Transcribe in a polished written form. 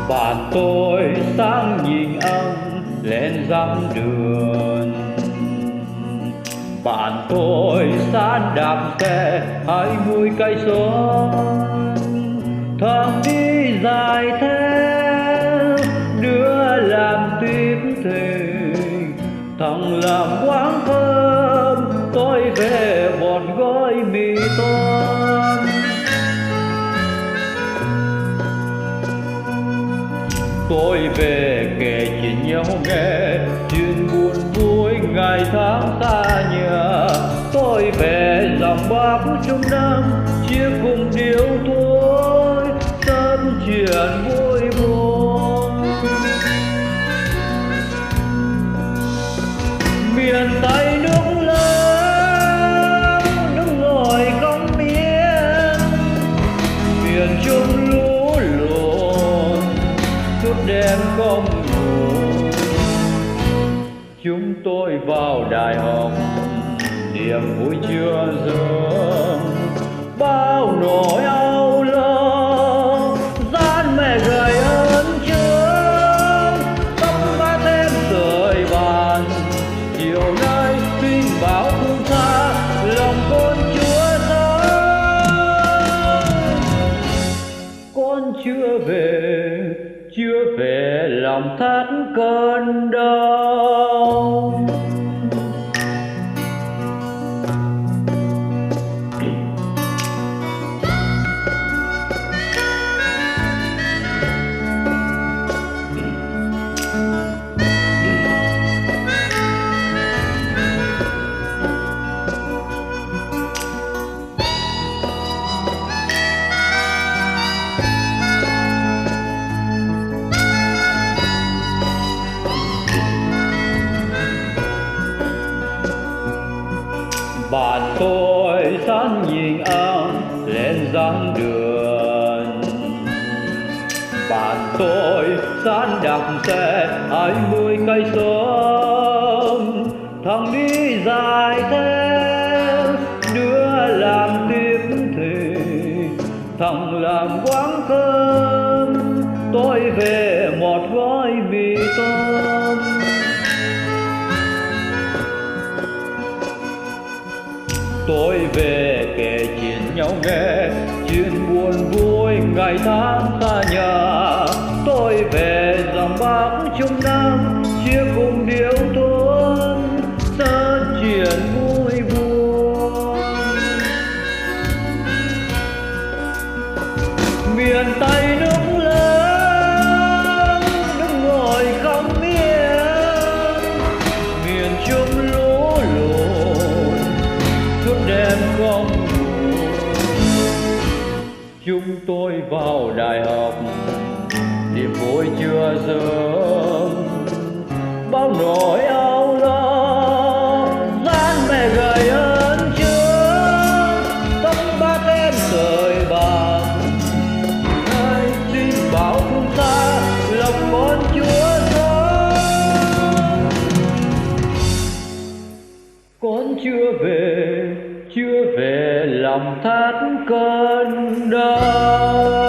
Bạn tôi sáng nhìn anh lên dặm đường, bạn tôi sáng đạp xe 20 cây số. Thằng đi dài theo đứa làm tiếp thì thằng làm quán cơm, tôi về bột gói mì tôm. Tôi về kể chuyện nhau nghe, chuyện buồn vui ngày tháng xa nhà. Tôi về dòng bác trong năm chia cùng điệu thôi, tâm chuyện vui buồn. Miền Tây nước lớn nước ngồi không miên, miền Trung lũ lụt chút đêm không ngủ. Chúng tôi vào đại học niềm vui chưa dâng, bao nỗi âu lo gian mẹ gầy ơn chương. Tóc ba thêm sợi bàn chiều nay tin báo không xa, lòng con Chúa thơm. Con chưa về lòng thắt cơn đau. Bạn tôi sáng nhìn anh lên dặm đường, bạn tôi sáng đạp xe 20 cây số. Thằng đi dài theo đứa làm tiếp thì thằng làm quán cơm, tôi về một gói mì tôm. Tôi về kể chuyện nhau nghe, chuyện buồn vui ngày tháng xa nhà. Tôi về dòng bác trong năm chia cùng điệu thôn, ta chuyện vui buồn. Miền Tây nước lớn nước ngồi không yên, miền Trung lũ lụt suốt đêm không ngủ. Chúng tôi vào đại học niềm vui chưa dâng, bao nỗi âu lo gian mẹ gầy ơn chương. Tóc ba thêm sợi bạc nay tin báo không xa, lòng con Chúa thơm. Con chưa về lòng thắt cơn đau.